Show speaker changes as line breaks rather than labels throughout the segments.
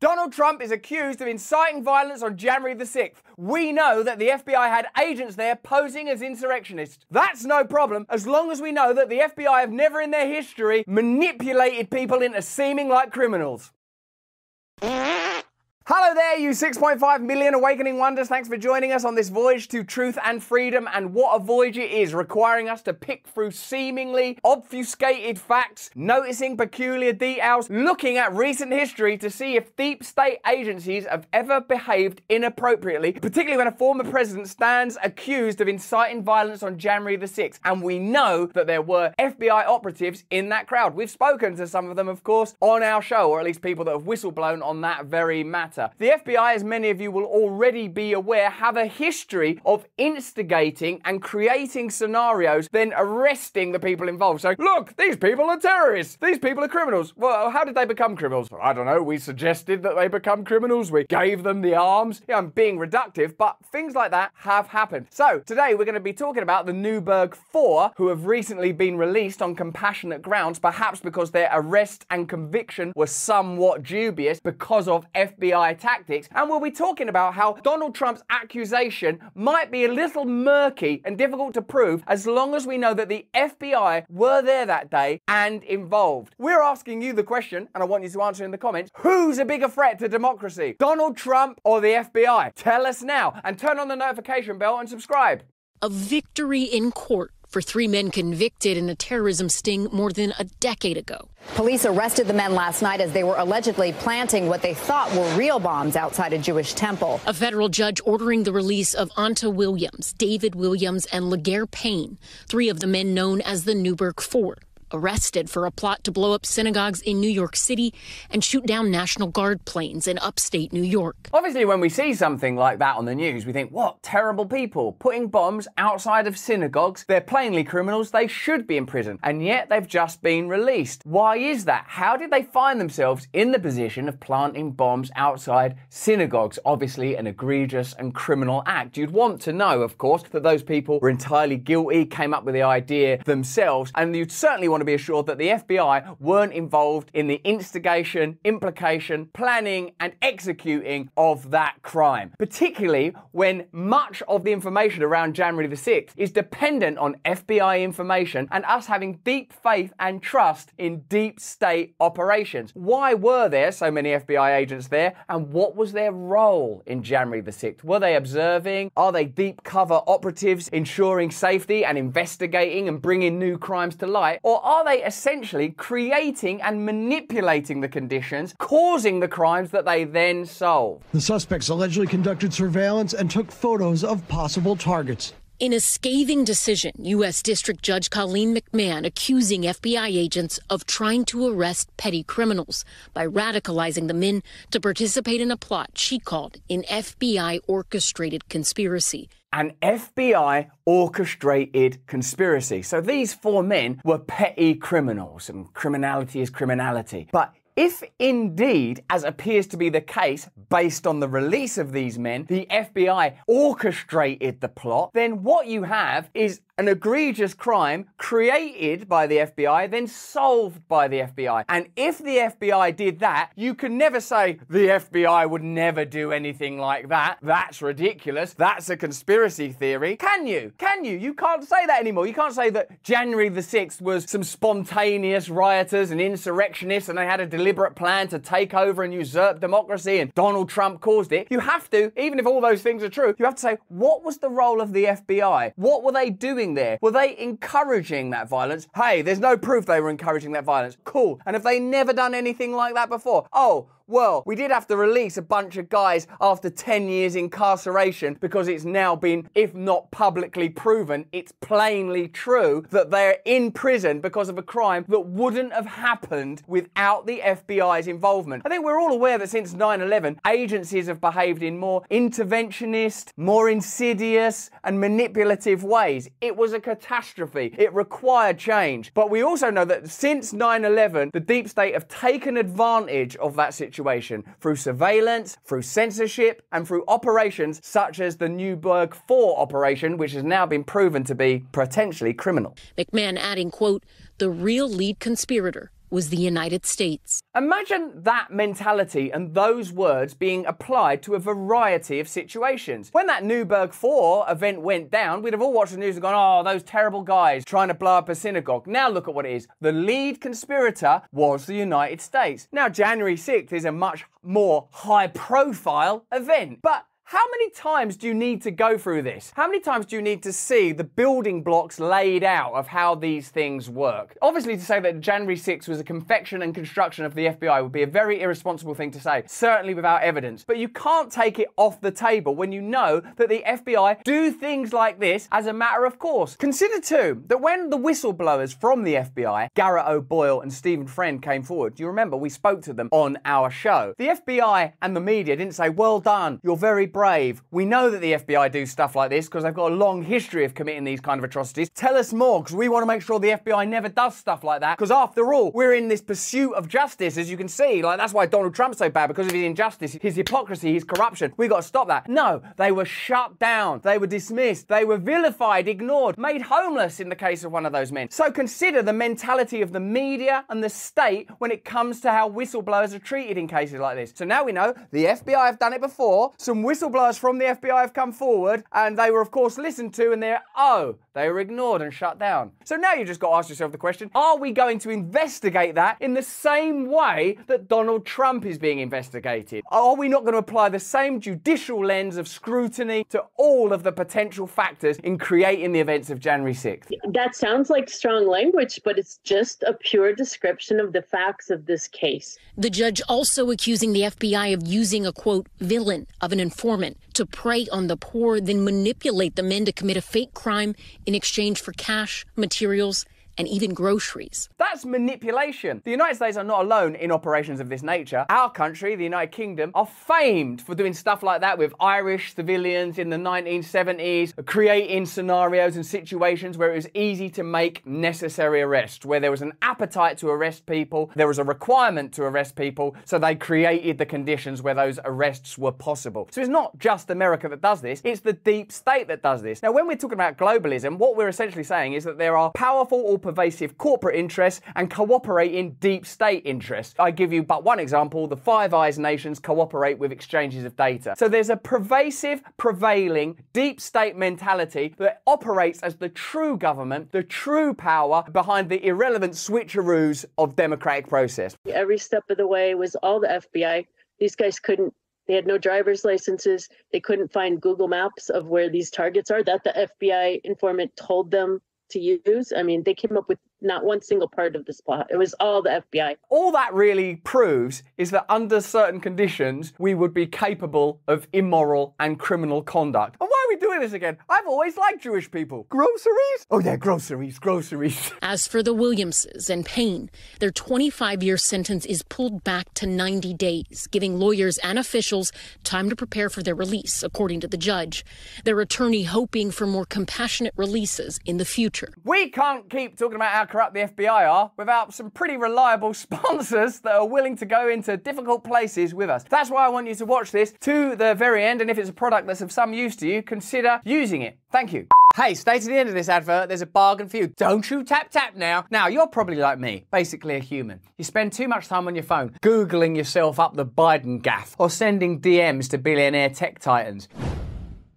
Donald Trump is accused of inciting violence on January the 6th. We know that the FBI had agents there posing as insurrectionists. That's no problem, as long as we know that the FBI have never in their history manipulated people into seeming like criminals. Hello there, you 6.5 million awakening wonders. Thanks for joining us on this voyage to truth and freedom. And what a voyage it is, requiring us to pick through seemingly obfuscated facts, noticing peculiar details, looking at recent history to see if deep state agencies have ever behaved inappropriately, particularly when a former president stands accused of inciting violence on January the 6th. And we know that there were FBI operatives in that crowd. We've spoken to some of them, of course, on our show, or at least people that have whistleblown on that very matter. The FBI, as many of you will already be aware, have a history of instigating and creating scenarios, then arresting the people involved. So, look, these people are terrorists. These people are criminals. Well, how did they become criminals? I don't know. We suggested that they become criminals. We gave them the arms. Yeah, I'm being reductive, but things like that have happened. So, today we're going to be talking about the Newburgh Four, who have recently been released on compassionate grounds, perhaps because their arrest and conviction were somewhat dubious because of FBI tactics, and we'll be talking about how Donald Trump's accusation might be a little murky and difficult to prove as long as we know that the FBI were there that day and involved. We're asking you the question, and I want you to answer in the comments, who's a bigger threat to democracy, Donald Trump or the FBI? Tell us now, and turn on the notification bell and subscribe.
A victory in court for three men convicted in a terrorism sting more than a decade ago.
Police arrested the men last night as they were allegedly planting what they thought were real bombs outside a Jewish temple.
A federal judge ordering the release of Anta Williams, David Williams, and Laguerre Payne, three of the men known as the Newburgh Four, arrested for a plot to blow up synagogues in New York City and shoot down National Guard planes in upstate New York.
Obviously, when we see something like that on the news, we think, what terrible people putting bombs outside of synagogues. They're plainly criminals. They should be in prison. And yet they've just been released. Why is that? How did they find themselves in the position of planting bombs outside synagogues? Obviously, an egregious and criminal act. You'd want to know, of course, that those people were entirely guilty, came up with the idea themselves, and you'd certainly want to be assured that the FBI weren't involved in the instigation, implication, planning, and executing of that crime. Particularly when much of the information around January the 6th is dependent on FBI information and us having deep faith and trust in deep state operations. Why were there so many FBI agents there, and what was their role in January the 6th? Were they observing? Are they deep cover operatives ensuring safety and investigating and bringing new crimes to light? Or are they essentially creating and manipulating the conditions, causing the crimes that they then solve?
The suspects allegedly conducted surveillance and took photos of possible targets.
In a scathing decision, U.S. District Judge Colleen McMahon accusing FBI agents of trying to arrest petty criminals by radicalizing the men to participate in a plot she called an FBI-orchestrated conspiracy.
An FBI orchestrated conspiracy. So these four men were petty criminals, and criminality is criminality. But if indeed, as appears to be the case, based on the release of these men, the FBI orchestrated the plot, then what you have is an egregious crime created by the FBI, then solved by the FBI. And if the FBI did that, you can never say the FBI would never do anything like that. That's ridiculous. That's a conspiracy theory. Can you? Can you? You can't say that anymore. You can't say that January the 6th was some spontaneous rioters and insurrectionists and they had a deliberate plan to take over and usurp democracy and Donald Trump caused it. You have to, even if all those things are true, you have to say, what was the role of the FBI? What were they doing there? Were they encouraging that violence? Hey, there's no proof they were encouraging that violence. Cool. And have they never done anything like that before? Oh, well, we did have to release a bunch of guys after 10 years incarceration because it's now been, if not publicly proven, it's plainly true that they're in prison because of a crime that wouldn't have happened without the FBI's involvement. I think we're all aware that since 9/11, agencies have behaved in more interventionist, more insidious and manipulative ways. It was a catastrophe. It required change. But we also know that since 9/11, the deep state have taken advantage of that situation through surveillance, through censorship, and through operations such as the Newburgh Four operation, which has now been proven to be potentially criminal.
McMahon adding, quote, the real lead conspirator was the United States.
Imagine that mentality and those words being applied to a variety of situations. When that Newburgh Four event went down, we'd have all watched the news and gone, oh, those terrible guys trying to blow up a synagogue. Now look at what it is. The lead conspirator was the United States. Now, January 6th is a much more high-profile event, but how many times do you need to go through this? How many times do you need to see the building blocks laid out of how these things work? Obviously, to say that January 6th was a confection and construction of the FBI would be a very irresponsible thing to say, certainly without evidence. But you can't take it off the table when you know that the FBI do things like this as a matter of course. Consider too that when the whistleblowers from the FBI, Garrett O'Boyle and Stephen Friend, came forward, do you remember we spoke to them on our show? The FBI and the media didn't say, well done, you're very brave. We know that the FBI do stuff like this because they've got a long history of committing these kind of atrocities. Tell us more because we want to make sure the FBI never does stuff like that because after all, we're in this pursuit of justice, as you can see. Like, that's why Donald Trump's so bad, because of his injustice, his hypocrisy, his corruption. We got to stop that. No, they were shut down. They were dismissed. They were vilified, ignored, made homeless in the case of one of those men. So consider the mentality of the media and the state when it comes to how whistleblowers are treated in cases like this. So now we know the FBI have done it before. Some whistleblowers from the FBI have come forward and they were of course listened to and they were ignored and shut down. So now you just got to ask yourself the question, are we going to investigate that in the same way that Donald Trump is being investigated? Are we not going to apply the same judicial lens of scrutiny to all of the potential factors in creating the events of January 6th?
That sounds like strong language, but it's just a pure description of the facts of this case.
The judge also accusing the FBI of using a, quote, villain of an informant to prey on the poor, then manipulate the men to commit a fake crime in exchange for cash, materials, and even groceries. That's
manipulation. The United States are not alone in operations of this nature. Our country, the United Kingdom, are famed for doing stuff like that with Irish civilians in the 1970s, creating scenarios and situations where it was easy to make necessary arrests, where there was an appetite to arrest people, there was a requirement to arrest people, so they created the conditions where those arrests were possible. So it's not just America that does this, it's the deep state that does this. Now, when we're talking about globalism, what we're essentially saying is that there are powerful or pervasive corporate interests and cooperating deep state interests. I give you but one example. The Five Eyes nations cooperate with exchanges of data. So there's a pervasive, prevailing deep state mentality that operates as the true government, the true power behind the irrelevant switcheroos of democratic process.
Every step of the way was all the FBI. These guys they had no driver's licenses. They couldn't find Google Maps of where these targets are that the FBI informant told them to use. I mean, they came up with not one single part of this plot. It was all the FBI.
All that really proves is that under certain conditions, we would be capable of immoral and criminal conduct. And why are we doing this again? I've always liked Jewish people. Groceries? Oh yeah, groceries.
As for the Williamses and Payne, their 25-year sentence is pulled back to 90 days, giving lawyers and officials time to prepare for their release, according to the judge. Their attorney hoping for more compassionate releases in the future.
We can't keep talking about how corrupt the FBI are without some pretty reliable sponsors that are willing to go into difficult places with us. That's why I want you to watch this to the very end, and if it's a product that's of some use to you, consider using it. Thank you. Hey, stay to the end of this advert. There's a bargain for you. Don't you tap now. Now, you're probably like me, basically a human. You spend too much time on your phone, Googling yourself up the Biden gaffe or sending DMs to billionaire tech titans.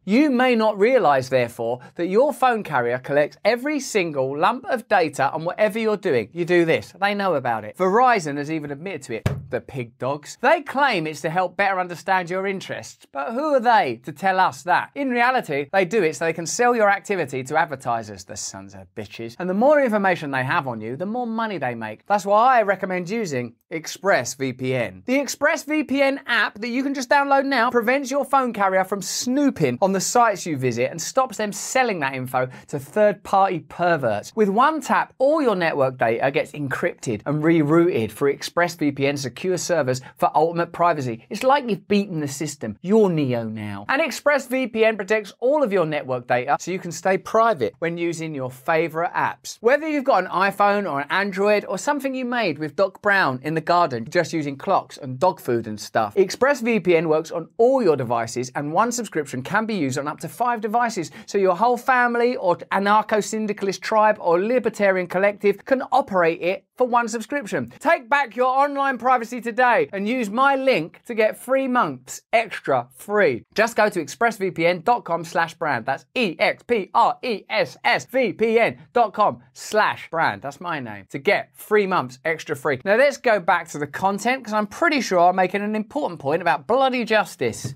You may not realise, therefore, that your phone carrier collects every single lump of data on whatever you're doing. You do this. They know about it. Verizon has even admitted to it. The pig dogs. They claim it's to help better understand your interests. But who are they to tell us that? In reality, they do it so they can sell your activity to advertisers, the sons of bitches. And the more information they have on you, the more money they make. That's why I recommend using ExpressVPN. The ExpressVPN app that you can just download now prevents your phone carrier from snooping on the sites you visit and stops them selling that info to third-party perverts. With one tap, all your network data gets encrypted and rerouted through ExpressVPN secure servers for ultimate privacy. It's like you've beaten the system. You're Neo now. And ExpressVPN protects all of your network data so you can stay private when using your favorite apps. Whether you've got an iPhone or an Android or something you made with Doc Brown in the garden just using clocks and dog food and stuff, ExpressVPN works on all your devices and one subscription can be used use on up to 5 devices, so your whole family or anarcho-syndicalist tribe or libertarian collective can operate it for one subscription. Take back your online privacy today and use my link to get 3 months extra free. Just go to expressvpn.com/brand. That's expressvpn.com/brand. That's my name. To get 3 months extra free. Now let's go back to the content, because I'm pretty sure I'm making an important point about bloody justice.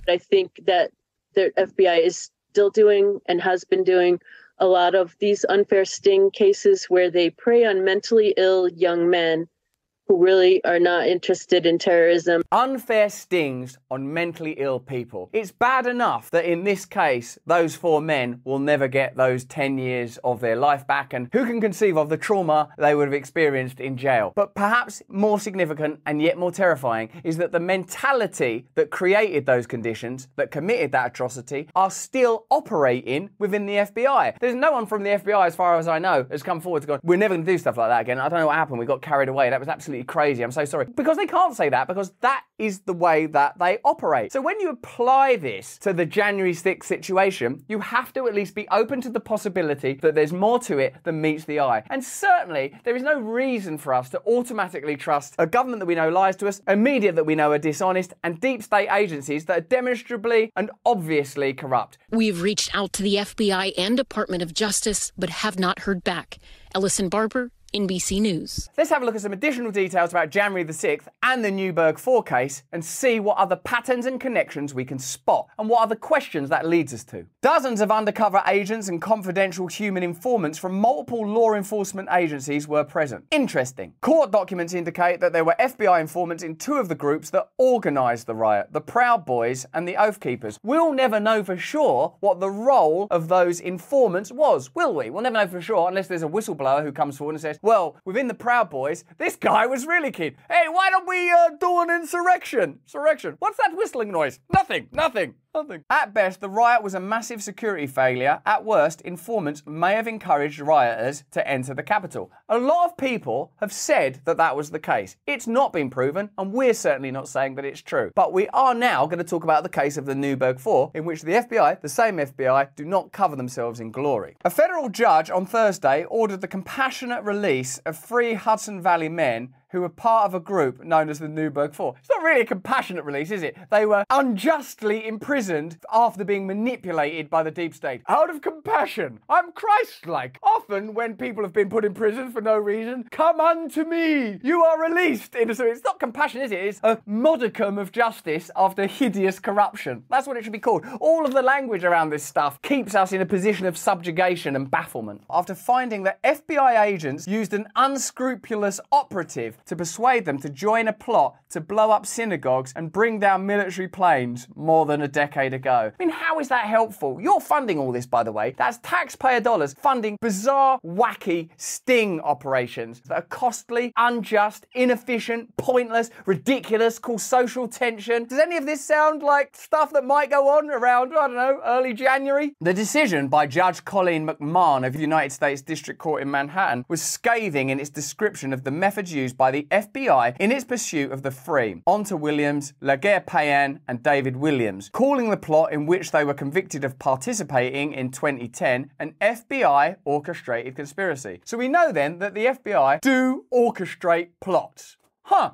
I think that the FBI is still doing and has been doing a lot of these unfair sting cases where they prey on mentally ill young men who really are not interested in terrorism.
Unfair stings on mentally ill people. It's bad enough that in this case, those 4 men will never get those 10 years of their life back, and who can conceive of the trauma they would have experienced in jail? But perhaps more significant and yet more terrifying is that the mentality that created those conditions, that committed that atrocity, are still operating within the FBI. There's no one from the FBI, as far as I know, has come forward to go, we're never going to do stuff like that again. I don't know what happened. We got carried away. That was absolutely crazy. I'm so sorry. Because they can't say that, because that is the way that they operate. So when you apply this to the January 6th situation, you have to at least be open to the possibility that there's more to it than meets the eye. And certainly, there is no reason for us to automatically trust a government that we know lies to us, a media that we know are dishonest, and deep state agencies that are demonstrably and obviously corrupt.
We've reached out to the FBI and Department of Justice, but have not heard back. Ellison Barber, NBC News.
Let's have a look at some additional details about January the 6th and the Newburgh Four case and see what other patterns and connections we can spot and what other questions that leads us to. Dozens of undercover agents and confidential human informants from multiple law enforcement agencies were present. Interesting. Court documents indicate that there were FBI informants in 2 of the groups that organised the riot, the Proud Boys and the Oath Keepers. We'll never know for sure what the role of those informants was, will we? We'll never know for sure unless there's a whistleblower who comes forward and says, well, within the Proud Boys, this guy was really keen. Hey, why don't we do an insurrection? What's that whistling noise? Nothing. At best, the riot was a massive security failure. At worst, informants may have encouraged rioters to enter the capital. A lot of people have said that that was the case. It's not been proven, and we're certainly not saying that it's true. But we are now going to talk about the case of the Newburgh Four, in which the FBI, the same FBI, do not cover themselves in glory. A federal judge on Thursday ordered the compassionate release of 3 Hudson Valley men who were part of a group known as the Newburgh Four. It's not really a compassionate release, is it? They were unjustly imprisoned after being manipulated by the deep state. Out of compassion, I'm Christ-like. Often when people have been put in prison for no reason, come unto me, you are released. It's not compassion, is it? It's a modicum of justice after hideous corruption. That's what it should be called. All of the language around this stuff keeps us in a position of subjugation and bafflement. After finding that FBI agents used an unscrupulous operative to persuade them to join a plot to blow up synagogues and bring down military planes more than a decade ago. I mean, how is that helpful? You're funding all this, by the way. That's taxpayer dollars funding bizarre, wacky sting operations that are costly, unjust, inefficient, pointless, ridiculous, cause social tension. Does any of this sound like stuff that might go on around, I don't know, early January? The decision by Judge Colleen McMahon of the United States District Court in Manhattan was scathing in its description of the methods used by the FBI in its pursuit of the free. Onto Williams, Laguerre Payan and David Williams, calling the plot in which they were convicted of participating in 2010 an FBI orchestrated conspiracy. So we know then that the FBI do orchestrate plots.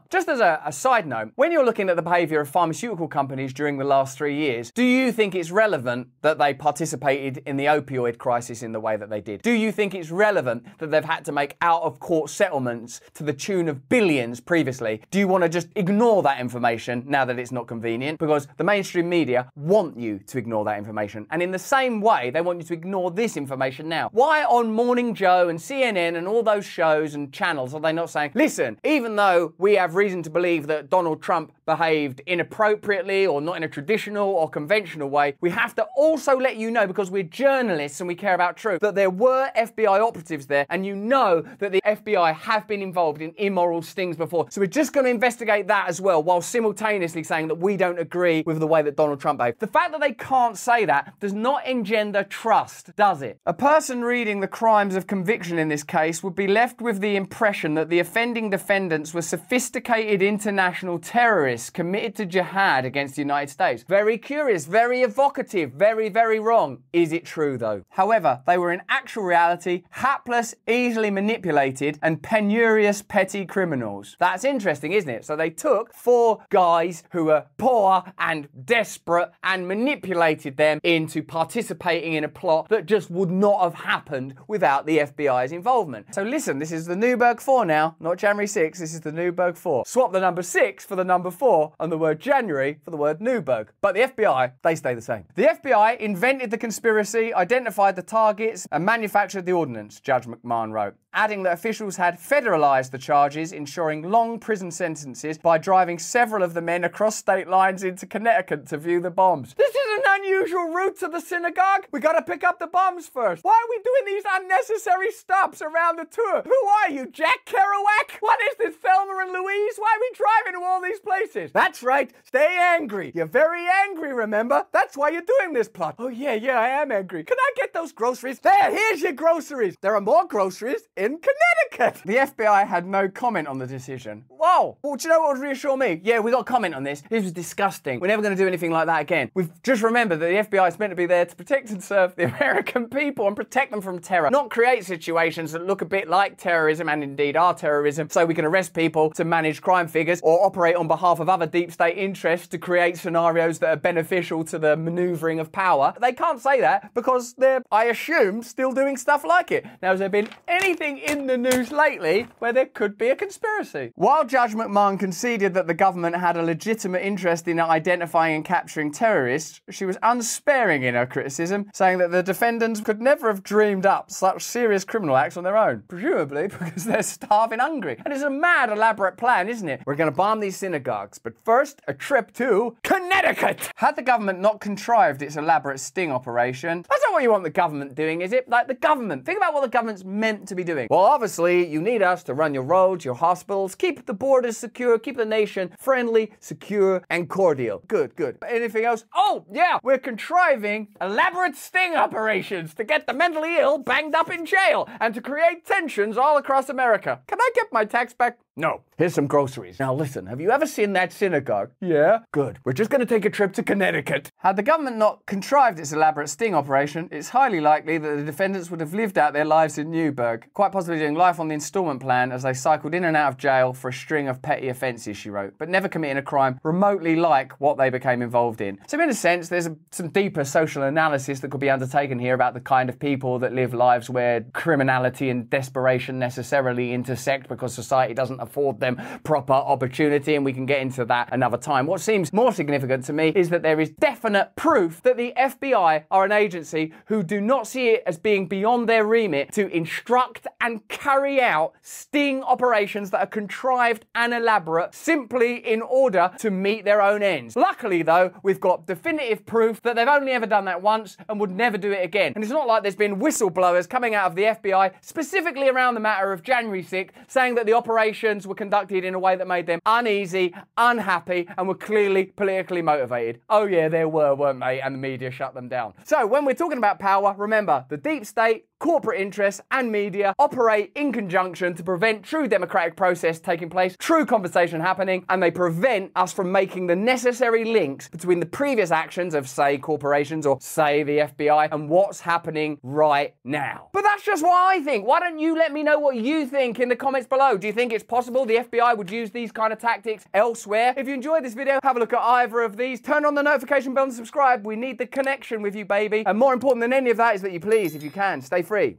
Just as a side note, when you're looking at the behaviour of pharmaceutical companies during the last 3 years, do you think it's relevant that they participated in the opioid crisis in the way that they did? Do you think it's relevant that they've had to make out-of-court settlements to the tune of billions previously? Do you want to just ignore that information now that it's not convenient? Because the mainstream media want you to ignore that information. And in the same way, they want you to ignore this information now. Why on Morning Joe and CNN and all those shows and channels are they not saying, listen, even though we have reason to believe that Donald Trump behaved inappropriately or not in a traditional or conventional way, we have to also let you know, because we're journalists and we care about truth, that there were FBI operatives there, and you know that the FBI have been involved in immoral stings before. So we're just going to investigate that as well, while simultaneously saying that we don't agree with the way that Donald Trump behaved. The fact that they can't say that does not engender trust, does it? A person reading the crimes of conviction in this case would be left with the impression that the offending defendants were sophisticated international terrorists terrorists committed to jihad against the United States. Very curious, very evocative, very, very wrong. Is it true though? However, they were in actual reality hapless, easily manipulated and penurious petty criminals. That's interesting, isn't it? So they took 4 guys who were poor and desperate and manipulated them into participating in a plot that just would not have happened without the FBI's involvement. So listen, this is the Newburgh Four now, not January 6th, this is the Newburgh Four. Swap the number 6 for the number 4 and the word January for the word Newburgh. But the FBI, they stay the same. The FBI invented the conspiracy, identified the targets and manufactured the ordnance, Judge McMahon wrote, adding that officials had federalized the charges, ensuring long prison sentences by driving several of the men across state lines into Connecticut to view the bombs. This is an unusual route to the synagogue. We gotta pick up the bombs first. Why are we doing these unnecessary stops around the tour? Who are you, Jack Kerouac? What is this, Thelma and Louise? Why are we driving to all these places? That's right, stay angry. You're very angry, remember? That's why you're doing this plot. Oh yeah, I am angry. Can I get those groceries? There, here's your groceries. There are more groceries in Connecticut. The FBI had no comment on the decision. Whoa. Well, do you know what would reassure me? Yeah, we got a comment on this. This was disgusting. We're never going to do anything like that again. We've just remembered that the FBI is meant to be there to protect and serve the American people and protect them from terror, not create situations that look a bit like terrorism and indeed are terrorism, so we can arrest people to manage crime figures or operate on behalf of other deep state interests to create scenarios that are beneficial to the maneuvering of power. They can't say that because they're, I assume, still doing stuff like it. Now, has there been anything in the news lately where there could be a conspiracy? While Judge McMahon conceded that the government had a legitimate interest in identifying and capturing terrorists, she was unsparing in her criticism, saying that the defendants could never have dreamed up such serious criminal acts on their own, presumably because they're starving hungry. And it's a mad, elaborate plan, isn't it? We're going to bomb these synagogues, but first, a trip to Connecticut! Had the government not contrived its elaborate sting operation, that's not what you want the government doing, is it? Like the government. Think about what the government's meant to be doing. Well, obviously, you need us to run your roads, your hospitals, keep the borders secure, keep the nation friendly, secure, and cordial. Good. Anything else? Oh, yeah, we're contriving elaborate sting operations to get the mentally ill banged up in jail and to create tensions all across America. Can I get my tax back? No. Here's some groceries. Now listen, have you ever seen that synagogue? Yeah? Good. We're just going to take a trip to Connecticut. Had the government not contrived its elaborate sting operation, it's highly likely that the defendants would have lived out their lives in Newberg, quite possibly doing life on the installment plan as they cycled in and out of jail for a string of petty offences, she wrote, but never committing a crime remotely like what they became involved in. So in a sense, there's some deeper social analysis that could be undertaken here about the kind of people that live lives where criminality and desperation necessarily intersect because society doesn't afford them proper opportunity, and we can get into that another time. What seems more significant to me is that there is definite proof that the FBI are an agency who do not see it as being beyond their remit to instruct and carry out sting operations that are contrived and elaborate simply in order to meet their own ends. Luckily though, we've got definitive proof that they've only ever done that once and would never do it again. And it's not like there's been whistleblowers coming out of the FBI specifically around the matter of January 6th saying that the operations were conducted in a way that made them uneasy, unhappy, and were clearly politically motivated. Oh yeah, there were, weren't they? And the media shut them down. So when we're talking about power, remember, the deep state, corporate interests and media operate in conjunction to prevent true democratic process taking place, true conversation happening, and they prevent us from making the necessary links between the previous actions of, say, corporations or, say, the FBI and what's happening right now. But that's just what I think. Why don't you let me know what you think in the comments below? Do you think it's possible the FBI would use these kind of tactics elsewhere? If you enjoyed this video, have a look at either of these. Turn on the notification bell and subscribe. We need the connection with you, baby. And more important than any of that is that you please, if you can, stay free.